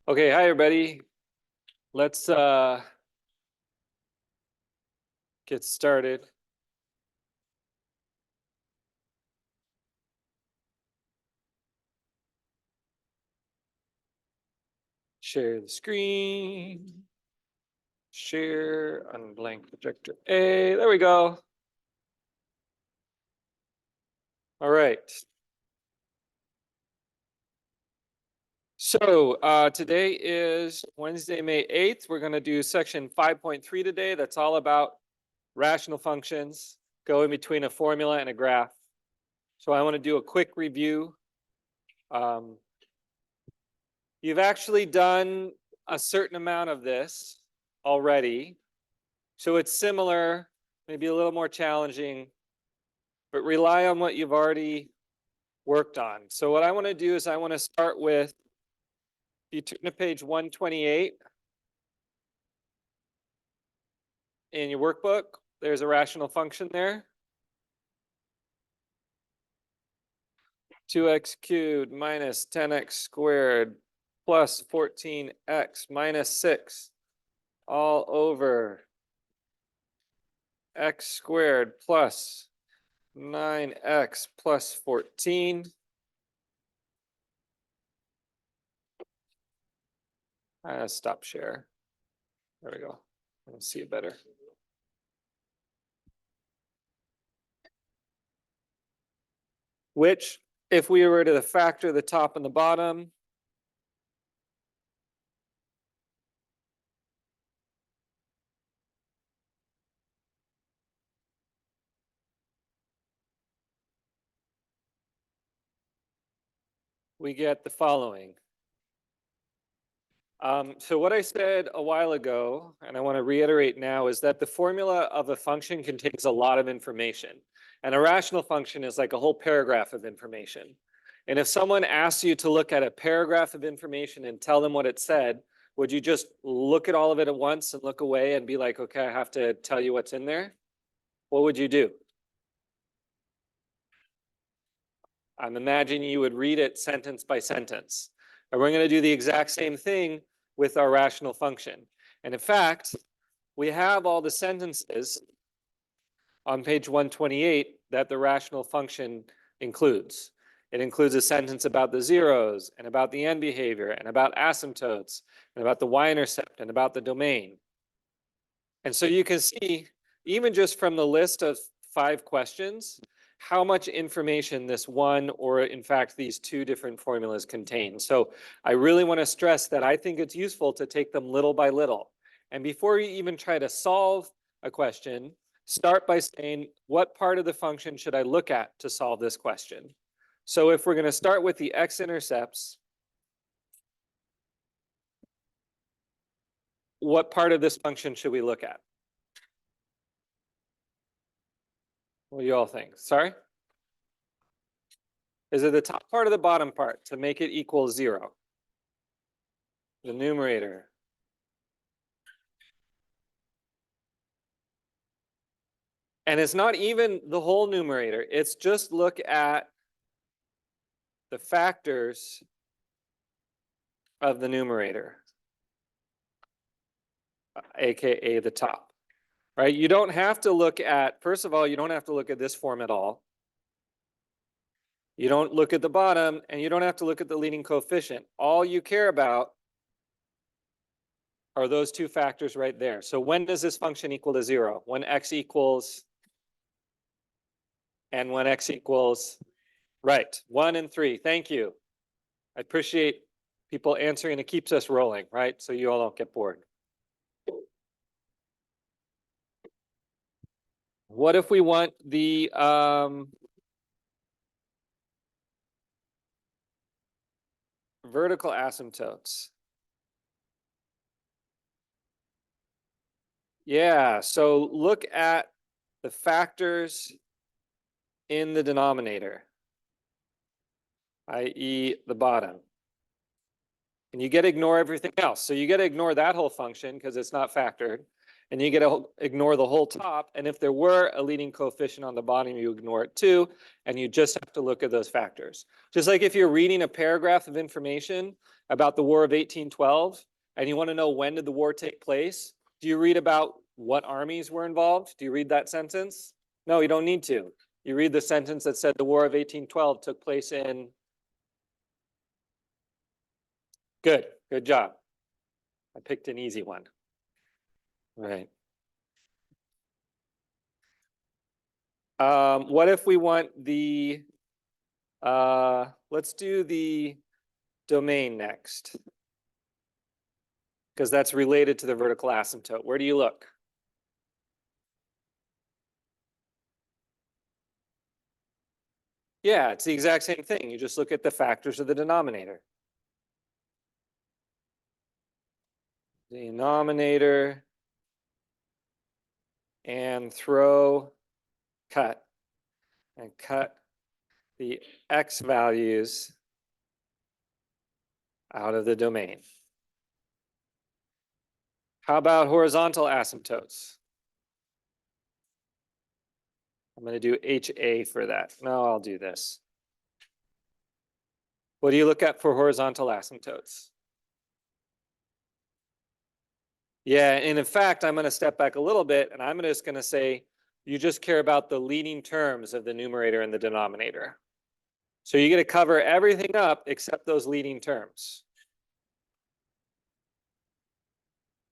Okay, hi everybody. Let's get started. Share the screen. Share on blank projector A. There we go. All right. So today is Wednesday, May 8th. We're going to do section 5.3 today. That's all about rational functions, go in between a formula and a graph. So I want to do a quick review. You've actually done a certain amount of this already. So it's similar, maybe a little more challenging, but rely on what you've already worked on. So what I want to do is I want to start with, if you turn to page 128 in your workbook, there's a rational function there. 2x cubed minus 10x squared plus 14x minus 6 all over x squared plus 9x plus 14. Stop share. There we go. Let's see it better. Which, if we were to factor the top and the bottom, we get the following. So what I said a while ago, and I want to reiterate now, is that the formula of a function contains a lot of information. And a rational function is like a whole paragraph of information. And if someone asks you to look at a paragraph of information and tell them what it said, would you just look at all of it at once and look away and be like, okay, I have to tell you what's in there? What would you do? I'm imagining you would read it sentence by sentence. And we're going to do the exact same thing with our rational function. And in fact, we have all the sentences on page 128 that the rational function includes. It includes a sentence about the zeros and about the end behavior and about asymptotes and about the y-intercept and about the domain. And so you can see, even just from the list of 5 questions, how much information this one, or in fact, these 2 different formulas contain. So I really want to stress that I think it's useful to take them little by little. And before you even try to solve a question, start by saying, what part of the function should I look at to solve this question? So if we're going to start with the x-intercepts, what part of this function should we look at? What do you all think? Sorry? Is it the top part or the bottom part to make it equal 0? The numerator. And it's not even the whole numerator. It's just look at the factors of the numerator, aka the top, right? You don't have to look at, first of all, you don't have to look at this form at all. You don't look at the bottom, and you don't have to look at the leading coefficient. All you care about are those 2 factors right there. So when does this function equal to 0? When x equals, and when x equals, right, 1 and 3. Thank you. I appreciate people answering. It keeps us rolling, right? So you all don't get bored. What if we want the vertical asymptotes? Yeah, so look at the factors in the denominator, i.e. the bottom. And you get to ignore everything else. So you get to ignore that whole function because it's not factored. and you get to ignore the whole top. And if there were a leading coefficient on the bottom, you ignore it too, and you just have to look at those factors. Just like if you're reading a paragraph of information about the War of 1812, and you want to know when did the war take place, do you read about what armies were involved? Do you read that sentence? No, you don't need to. You read the sentence that said the War of 1812 took place in. Good job. I picked an easy one. Right. What if we want the, let's do the domain next, because that's related to the vertical asymptote. Where do you look? Yeah, it's the exact same thing. You just look at the factors of the denominator. Denominator and cut the x values out of the domain. How about horizontal asymptotes? I'm going to do HA for that. No, I'll do this. What do you look at for horizontal asymptotes? Yeah, and in fact, I'm going to step back a little bit, and I'm just going to say you just care about the leading terms of the numerator and the denominator. So you get to cover everything up except those leading terms.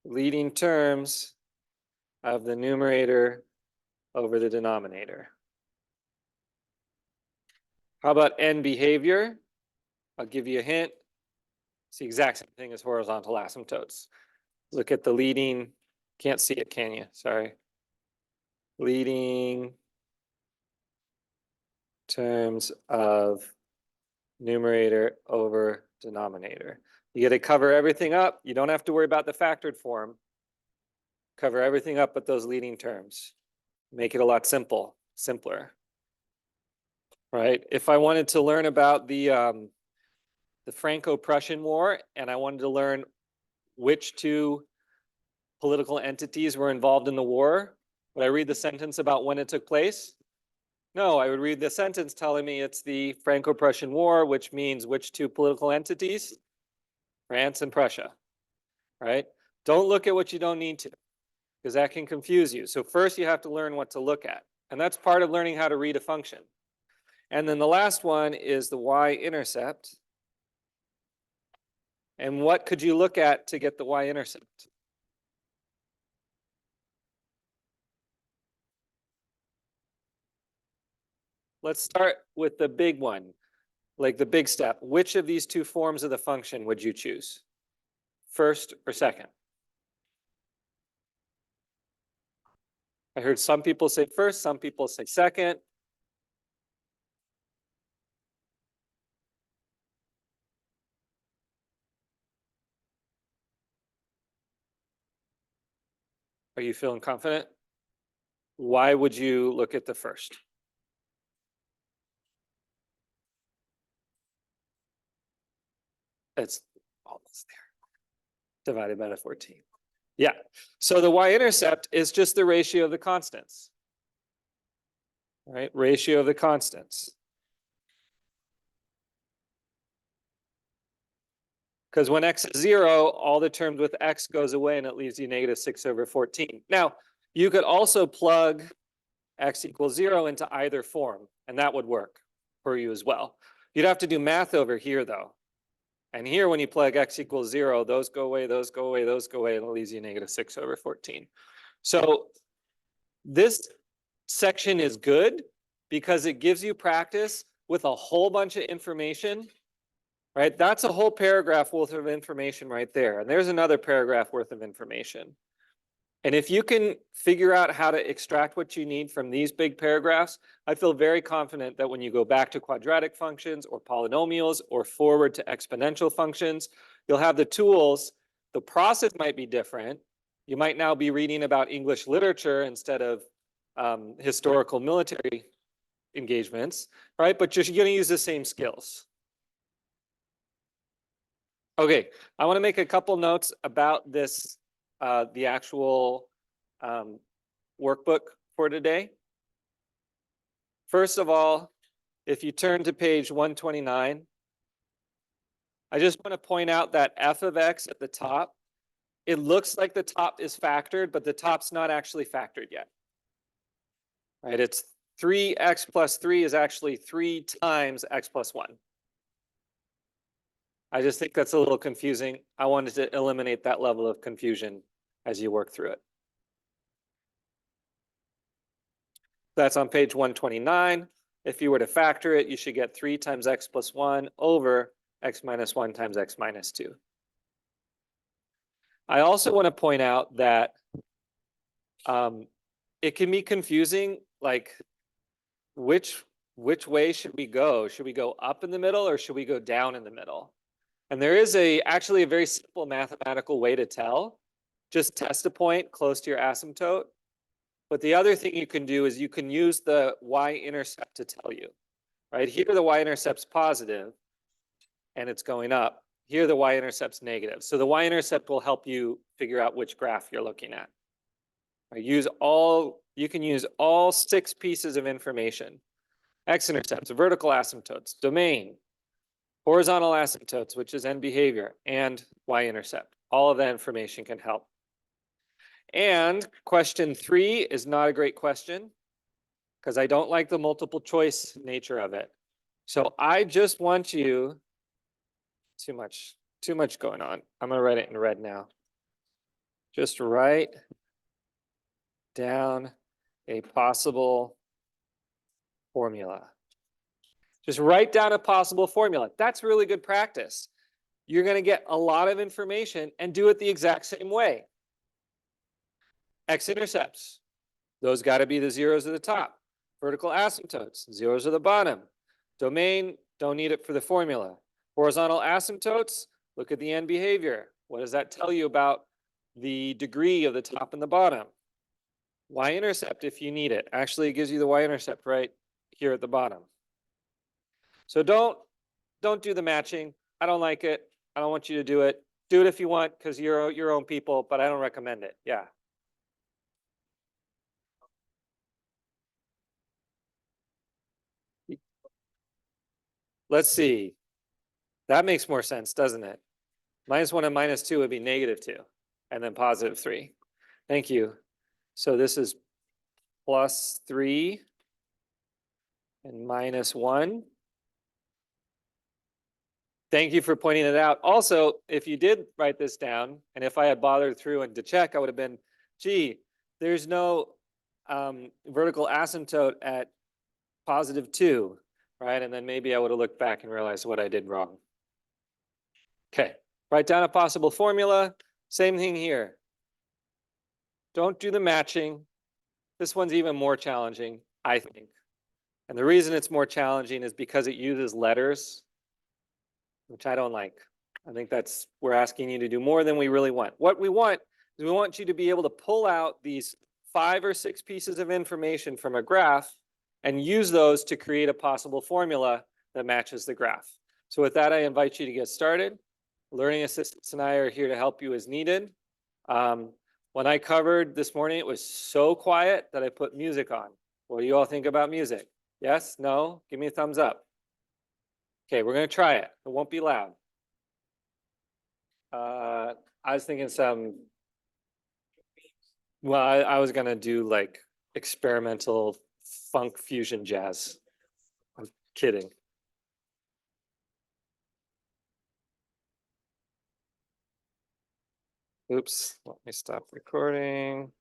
Leading terms of the numerator over the denominator. How about end behavior? I'll give you a hint. It's the exact same thing as horizontal asymptotes. Look at the leading, can't see it, can you? Sorry. Leading terms of numerator over denominator. You get to cover everything up. You don't have to worry about the factored form. Cover everything up with those leading terms. Make it a lot simpler. Right? If I wanted to learn about the Franco-Prussian War, and I wanted to learn which two political entities were involved in the war, would I read the sentence about when it took place? No, I would read the sentence telling me it's the Franco-Prussian War, which means which two political entities? France and Prussia, right? Don't look at what you don't need to, because that can confuse you. So first you have to learn what to look at. And that's part of learning how to read a function. And then the last one is the y-intercept. And what could you look at to get the y-intercept? Let's start with the big one, like the big step. Which of these two forms of the function would you choose? First or second? I heard some people say first, some people say second. Are you feeling confident? Why would you look at the first? It's almost there. Divided by the 14. Yeah. So the y-intercept is just the ratio of the constants. Right? Ratio of the constants. Because when x is 0, all the terms with x goes away and it leaves you negative 6 over 14. Now, you could also plug x equals 0 into either form, and that would work for you as well. You'd have to do math over here, though. And here, when you plug x equals 0, those go away, those go away, those go away, and it leaves you negative 6 over 14. So this section is good because it gives you practice with a whole bunch of information, right? That's a whole paragraph worth of information right there. And there's another paragraph worth of information. And if you can figure out how to extract what you need from these big paragraphs, I feel very confident that when you go back to quadratic functions or polynomials or forward to exponential functions, you'll have the tools. The process might be different. You might now be reading about English literature instead of historical military engagements, right? But you're going to use the same skills. Okay, I want to make a couple notes about this, the actual workbook for today. First of all, if you turn to page 129, I just want to point out that f of x at the top, it looks like the top is factored, but the top's not actually factored yet. Right? It's 3x plus 3 is actually 3 times x plus 1. I just think that's a little confusing. I wanted to eliminate that level of confusion as you work through it. That's on page 129. If you were to factor it, you should get 3 times x plus 1 over x minus 1 times x minus 2. I also want to point out that it can be confusing, like which way should we go? Should we go up in the middle or should we go down in the middle? And there is actually a very simple mathematical way to tell. Just test a point close to your asymptote. But the other thing you can do is you can use the y-intercept to tell you. Right here, the y-intercept's positive, and it's going up. Here, the y-intercept's negative. So the y-intercept will help you figure out which graph you're looking at. Right, you can use all 6 pieces of information. X-intercepts, vertical asymptotes, domain, horizontal asymptotes, which is end behavior, and y-intercept. All of that information can help. And question 3 is not a great question because I don't like the multiple choice nature of it. So I just want you, too much going on. I'm going to write it in red now. Just write down a possible formula. Just write down a possible formula. That's really good practice. You're going to get a lot of information and do it the exact same way. X-intercepts, those got to be the zeros at the top. Vertical asymptotes, zeros at the bottom. Domain, don't need it for the formula. Horizontal asymptotes, look at the end behavior. What does that tell you about the degree of the top and the bottom? Y-intercept, if you need it. Actually, it gives you the y-intercept right here at the bottom. So don't do the matching. I don't like it. I don't want you to do it. Do it if you want because you're your own people, but I don't recommend it. Yeah. Let's see. That makes more sense, doesn't it? -1 and -2 would be -2, and then +3. Thank you. So this is +3 and -1. Thank you for pointing it out. Also, if you did write this down, and if I had bothered through and to check, I would have been, gee, there's no vertical asymptote at +2, right? And then maybe I would have looked back and realized what I did wrong. Okay, write down a possible formula. Same thing here. Don't do the matching. This one's even more challenging, I think. And the reason it's more challenging is because it uses letters, which I don't like. I think we're asking you to do more than we really want. What we want is we want you to be able to pull out these 5 or 6 pieces of information from a graph and use those to create a possible formula that matches the graph. So with that, I invite you to get started. Learning assistants and I are here to help you as needed. When I covered this morning, it was so quiet that I put music on. What do you all think about music? Yes? No? Give me a thumbs up. Okay, we're going to try it. It won't be loud. I was thinking well, I was going to do like experimental funk fusion jazz. I'm kidding. Oops, let me stop recording.